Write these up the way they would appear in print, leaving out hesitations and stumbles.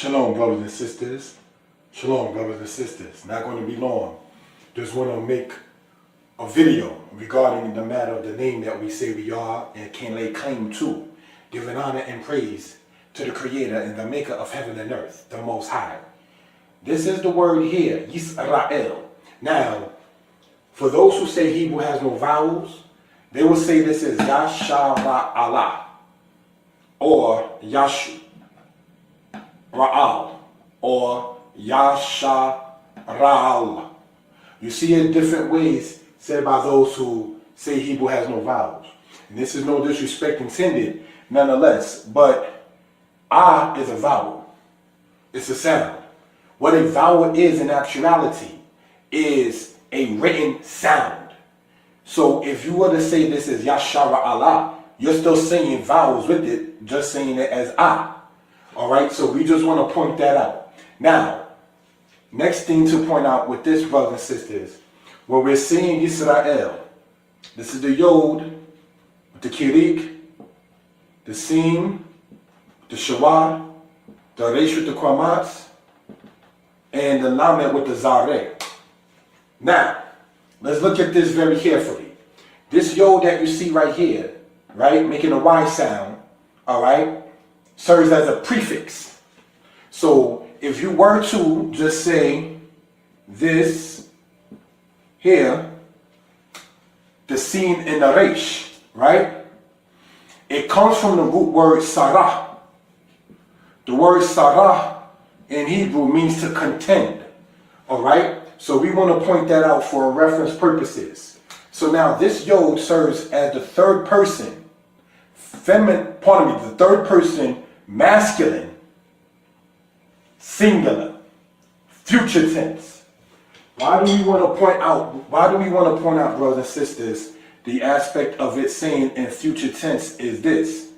Shalom, brothers and sisters. Shalom, brothers and sisters. Not going to be long. Just want to make a video regarding the matter of the name that we say we are and can lay claim to, giving honor and praise to the Creator and the Maker of heaven and earth, the Most High. This is the word here, Yisrael. Now, for those who say Hebrew has no vowels, they will say this is Yashara'Allah or Yashu. Ra'al or Yasharal. You see it different ways said by those who say Hebrew has no vowels. And this is no disrespect intended nonetheless, but ah is a vowel. It's a sound. What a vowel is in actuality is a written sound. So if you were to say this is Yashara'Allah, you're still saying vowels with it, just saying it as ah. Alright, so we just want to point that out. Now, next thing to point out with this, brothers and sisters, when we're seeing Israel, this is the Yod, with the Kirik, the Sin, the Shawar, the Resh with the Kwamat, and the Lamed with the Zareh. Now, let's look at this very carefully. This Yod that you see right here, right, making a Y sound, alright, serves as a prefix. So if you were to just say this here, the Sin and the Resh, right? It comes from the root word Sarah. The word Sarah in Hebrew means to contend. Alright? So we want to point that out for reference purposes. So now this Yod serves as the third person, the third person masculine, singular, future tense. Why do we want to point out, brothers and sisters, the aspect of it saying in future tense is this?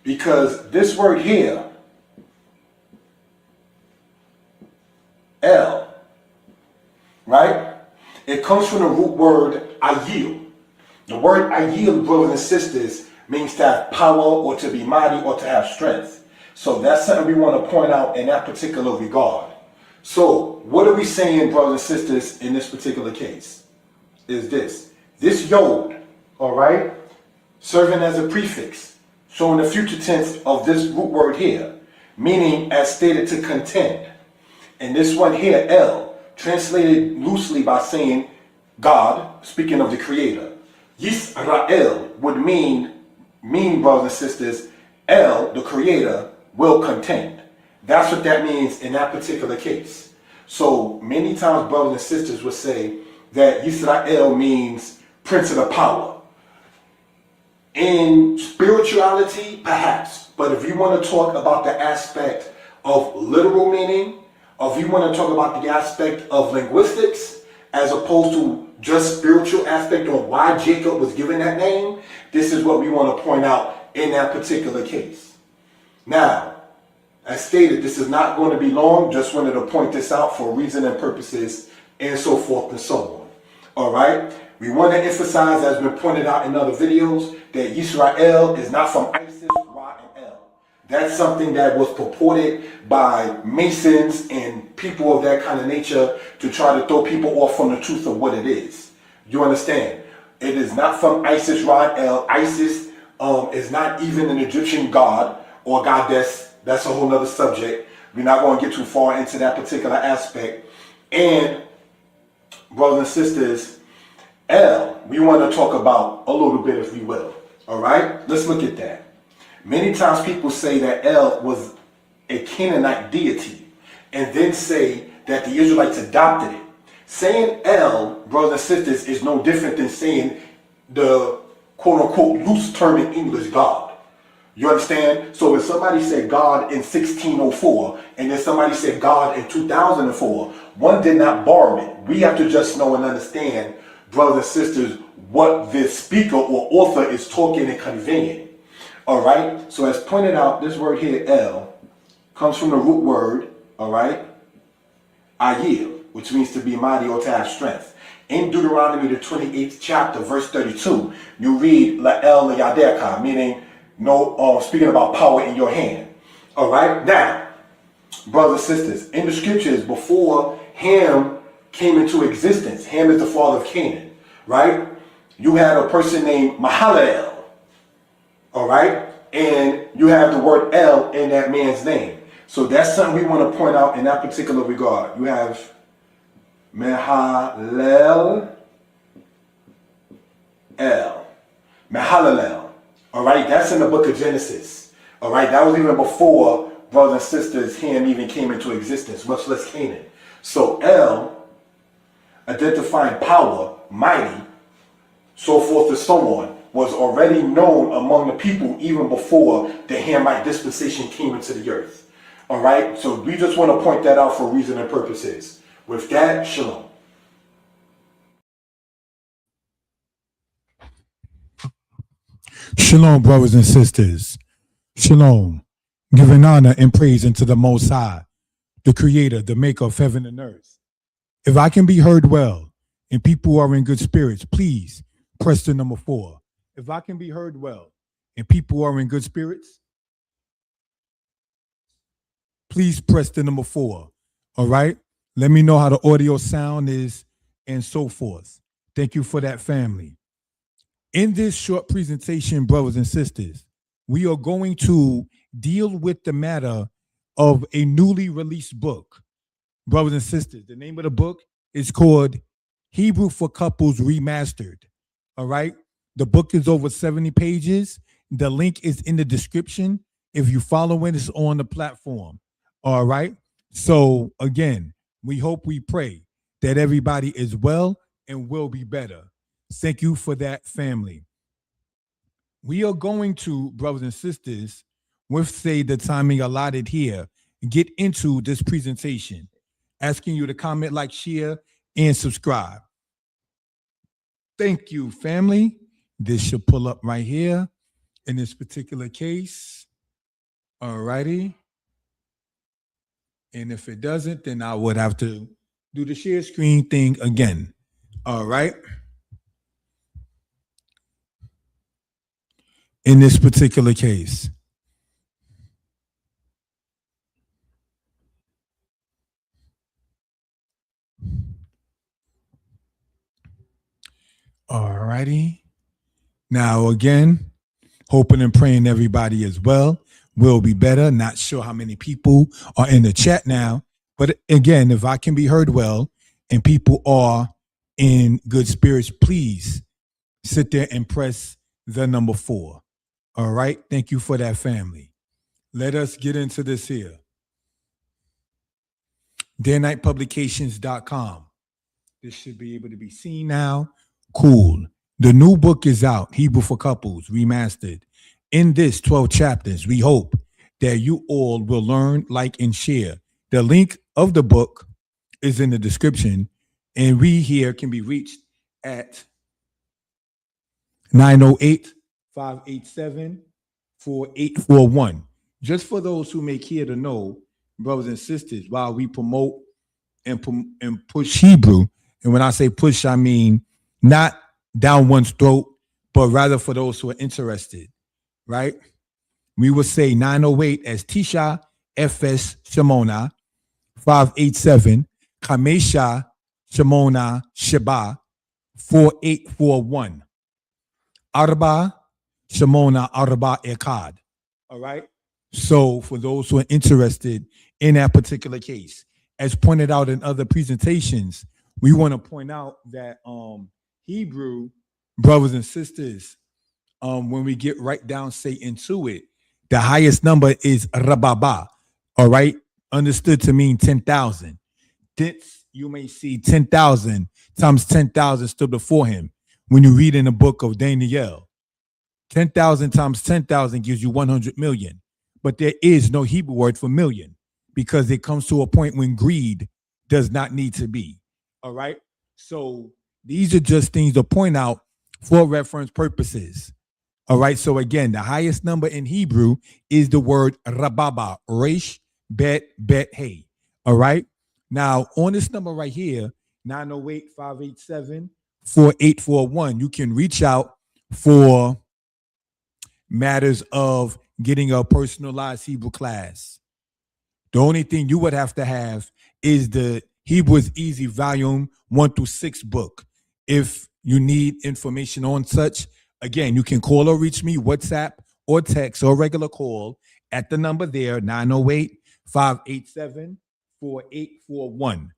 Because this word here, El, right? It comes from the root word ayil. The word ayil, brothers and sisters, means to have power or to be mighty or to have strength. So that's something we want to point out in that particular regard. So what are we saying, brothers and sisters, in this particular case? Is this Yod, all right, serving as a prefix, showing the future tense of this root word here, meaning as stated to contend. And this one here, El, translated loosely by saying God, speaking of the Creator. Yisrael would mean, brothers and sisters, El, the Creator, will contend. That's what that means in that particular case. So many times brothers and sisters would say that Yisrael means Prince of the Power. In spirituality, perhaps. But if you want to talk about the aspect of literal meaning, or if you want to talk about the aspect of linguistics, as opposed to just spiritual aspect on why Jacob was given that name, this is what we want to point out in that particular case. Now, as stated, this is not going to be long. Just wanted to point this out for reason and purposes and so forth and so on. All right. We want to emphasize, as been pointed out in other videos, that Yisrael is not from Isis, Ra, and El. That's something that was purported by Masons and people of that kind of nature to try to throw people off from the truth of what it is. You understand? It is not from Isis, Ra, and El. Isis is not even an Egyptian god or goddess. That's a whole nother subject. We're not going to get too far into that particular aspect. And brothers and sisters, El, we want to talk about a little bit, if we will. All right? Let's look at that. Many times people say that El was a Canaanite deity and then say that the Israelites adopted it. Saying El, brothers and sisters, is no different than saying the quote-unquote loose term in English, God. You understand? So if somebody said God in 1604 and then somebody said God in 2004, one did not borrow it. We have to just know and understand, brothers and sisters, what the speaker or author is talking and conveying. All right? So as pointed out, this word here, El, comes from the root word, all right, Ayil, which means to be mighty or to have strength. In Deuteronomy, the 28th chapter, verse 32, you read La'el Yadeka, meaning no, speaking about power in your hand. All right, now, brothers and sisters, in the scriptures, before Ham came into existence, Ham is the father of Canaan, right? You had a person named Mahalalel, all right? And you have the word El in that man's name. So that's something we want to point out in that particular regard. You have Mahalalel, Mahalalel, all right? That's in the book of Genesis, all right? That was even before, brothers and sisters, Ham even came into existence, much less Canaan. So El, identifying power, mighty, so forth and so on, was already known among the people even before the Hamite dispensation came into the earth. All right? So we just want to point that out for reason and purposes. With that, shalom. Shalom, brothers and sisters. Shalom. Giving honor and praise unto the Most High, the Creator, the Maker of heaven and earth. If I can be heard well and people are in good spirits, please press the number 4. If I can be heard well and people are in good spirits, please press the number 4. All right? Let me know how the audio sound is and so forth. Thank you for that, family. In this short presentation, brothers and sisters, we are going to deal with the matter of a newly released book. Brothers and sisters, the name of the book is called Hebrew for Couples Remastered. All right? The book is over 70 pages. The link is in the description. If you follow it, it's on the platform. All right? So, again, we hope, we pray that everybody is well and will be better. Thank you for that, family. We are going to, brothers and sisters, with, say, the timing allotted here, get into this presentation. Asking you to comment, like, share, and subscribe. Thank you, family. This should pull up right here in this particular case. All righty. And if it doesn't, then I would have to do the share screen thing again. All right. In this particular case. All righty. Now, again, hoping and praying everybody as well will be better. Not sure how many people are in the chat now. But again, if I can be heard well and people are in good spirits, please sit there and press the number 4. All right. Thank you for that, family. Let us get into this here. Danitepublications.com. This should be able to be seen now. Cool. The new book is out, Hebrew for Couples Remastered. In this 12 chapters, we hope that you all will learn, like, and share. The link of the book is in the description, and we here can be reached at 908-587-4841. Just for those who may care to know, brothers and sisters, while we promote and push Hebrew, and when I say push, I mean not down one's throat, but rather for those who are interested, right? We will say 908 as Tisha FS Shimona 587 Kamesha Shimona Sheba 4841 Arba Shimona Arba Ekad. All right. So for those who are interested in that particular case, as pointed out in other presentations, we want to point out that Hebrew, brothers and sisters, when we get right down, say, into it, the highest number is Rababa, all right? Understood to mean 10,000. Thence you may see 10,000 times 10,000 stood before him. When you read in the book of Daniel, 10,000 times 10,000 gives you 100 million. But there is no Hebrew word for million because it comes to a point when greed does not need to be, all right? So these are just things to point out for reference purposes. All right. So again, the highest number in Hebrew is the word rababa, resh, bet, hey. All right. Now, on this number right here, 908-587-4841, you can reach out for matters of getting a personalized Hebrew class. The only thing you would have to have is the Hebrew is Easy Volume 1 through 6 book. If you need information on such, again, you can call or reach me, WhatsApp or text or regular call at the number there, 908-587-4841.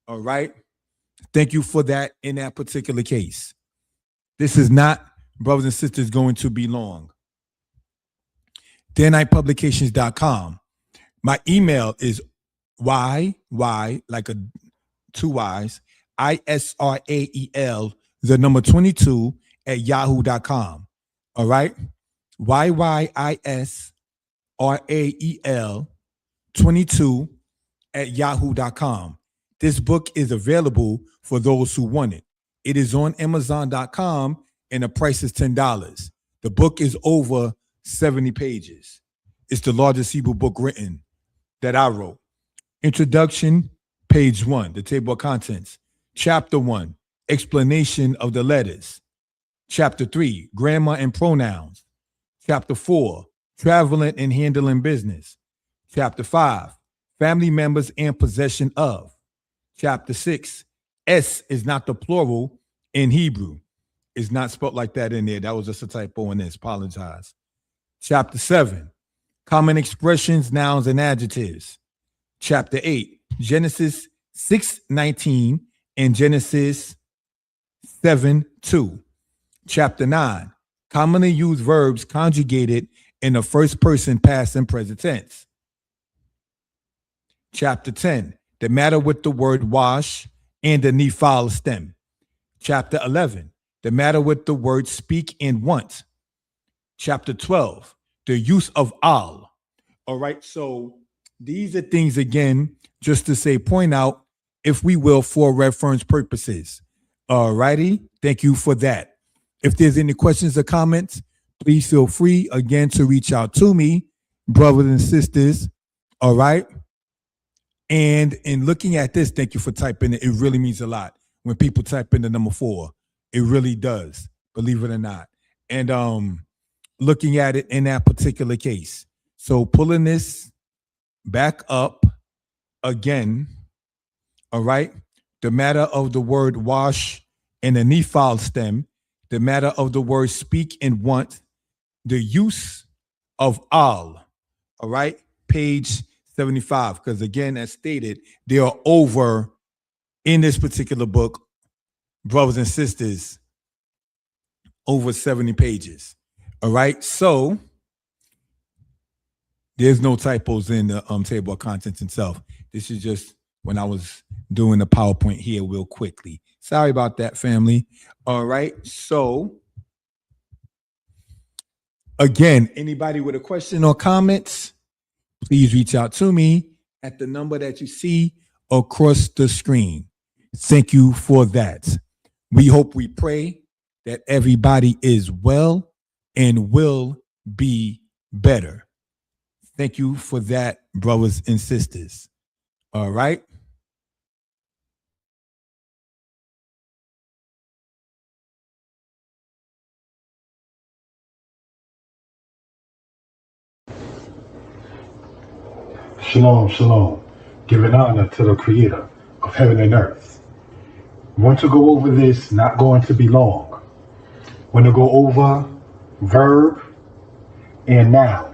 All right? Thank you for that in that particular case. This is not, brothers and sisters, going to be long. Danitepublications.com. My email is like a 2 Y's, ISRAEL, the number 22 at yahoo.com. All right? YYISRAEL 22 at yahoo.com. This book is available for those who want it. It is on Amazon.com and the price is $10. The book is over 70 pages. It's the largest Hebrew book written that I wrote. Introduction, page 1, the table of contents. Chapter 1, explanation of the letters. Chapter 3, grammar and pronouns. Chapter 4, traveling and handling business. Chapter 5, family members and possession of. Chapter 6, S is not the plural in Hebrew. It's not spelled like that in there. That was just a typo in this. Apologize. Chapter 7, common expressions, nouns, and adjectives. Chapter 8, Genesis 6:19 and Genesis 7:2. Chapter 9, commonly used verbs conjugated in the first person past and present tense. Chapter 10, the matter with the word wash and the nephal stem. Chapter 11, the matter with the word speak and want. Chapter 12, the use of al. All right, so these are things, again, just to say, point out, if we will, for reference purposes. All righty, thank you for that. If there's any questions or comments, please feel free, again, to reach out to me, brothers and sisters. All right. And in looking at this, thank you for typing it. It really means a lot when people type in the number 4. It really does, believe it or not. And looking at it in that particular case. So pulling this back up again, all right? The matter of the word wash and the nephal stem, the matter of the word speak and want, the use of al, all right? Page 75, because again, as stated, there are over, in this particular book, brothers and sisters, over 70 pages, all right? So there's no typos in the table of contents itself. This is just when I was doing the PowerPoint here real quickly. Sorry about that, family. All right. So again, anybody with a question or comments, please reach out to me at the number that you see across the screen. Thank you for that. We hope, we pray that everybody is well and will be better. Thank you for that, brothers and sisters. All right. Shalom, shalom. Giving honor to the creator of heaven and earth. Want to go over this, not going to be long. Want to go over verb and noun.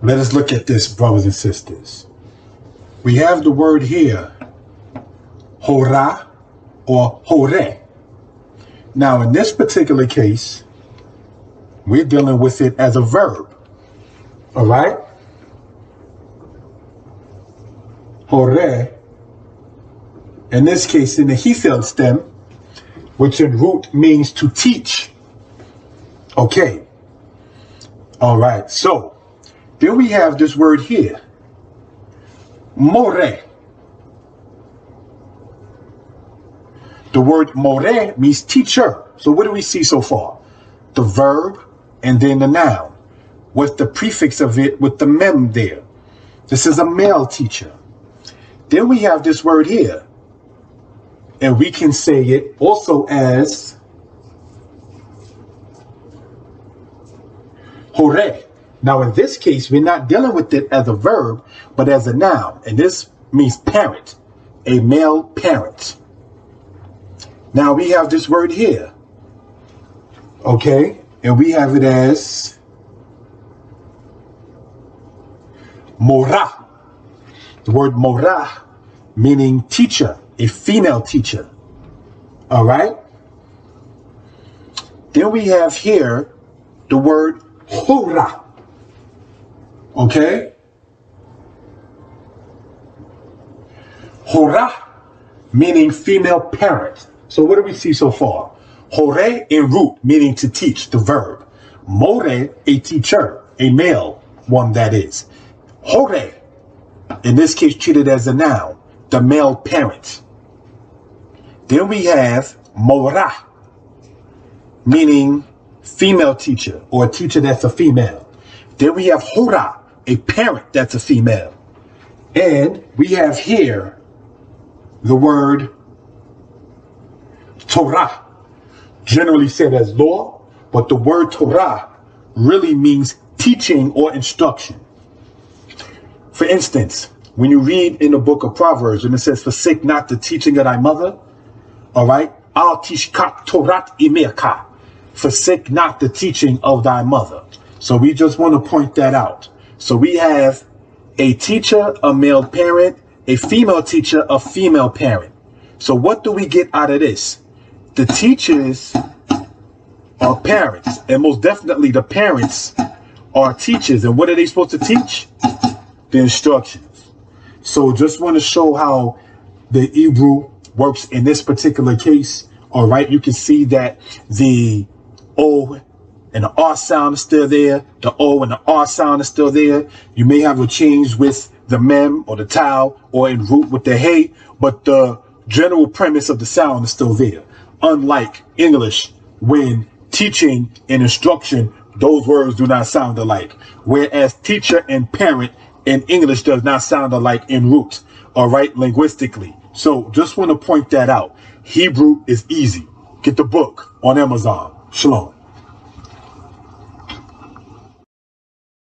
Let us look at this, brothers and sisters. We have the word here, hora or hore. Now, in this particular case, we're dealing with it as a verb. All right? Hore, in this case, in the Hefel stem, which in root means to teach. Okay. All right. So, then we have this word here, more. The word more means teacher. So what do we see so far? The verb and then the noun with the prefix of it with the mem there. This is a male teacher. Then we have this word here, and we can say it also as Hore. Now, in this case, we're not dealing with it as a verb, but as a noun. And this means parent, a male parent. Now, we have this word here. Okay? And we have it as Morah. The word Morah meaning teacher, a female teacher. All right? Then we have here the word Hora. Okay? Hora meaning female parent. So what do we see so far? Hore in root meaning to teach, the verb. More, a teacher, a male one that is. Hore, in this case treated as a noun, the male parent. Then we have Morah, meaning female teacher or a teacher that's a female. Then we have Hora, a parent that's a female. And we have here the word Torah, generally said as law, but the word Torah really means teaching or instruction. For instance, when you read in the book of Proverbs, and it says, forsake not the teaching of thy mother, all right? Al tishkat Torat imerka. Forsake not the teaching of thy mother. So we just want to point that out. So we have a teacher, a male parent, a female teacher, a female parent. So what do we get out of this? The teachers are parents, and most definitely the parents are teachers. And what are they supposed to teach? The instructions. So just want to show how the Hebrew works in this particular case. All right, you can see that the O and the R sound is still there. The O and the R sound is still there. You may have a change with the mem or the tau or in root with the hey, but the general premise of the sound is still there. Unlike English, when teaching and instruction, those words do not sound alike. Whereas teacher and parent in English does not sound alike in root, all right, linguistically. So just want to point that out. Hebrew is easy. Get the book on Amazon. Shalom.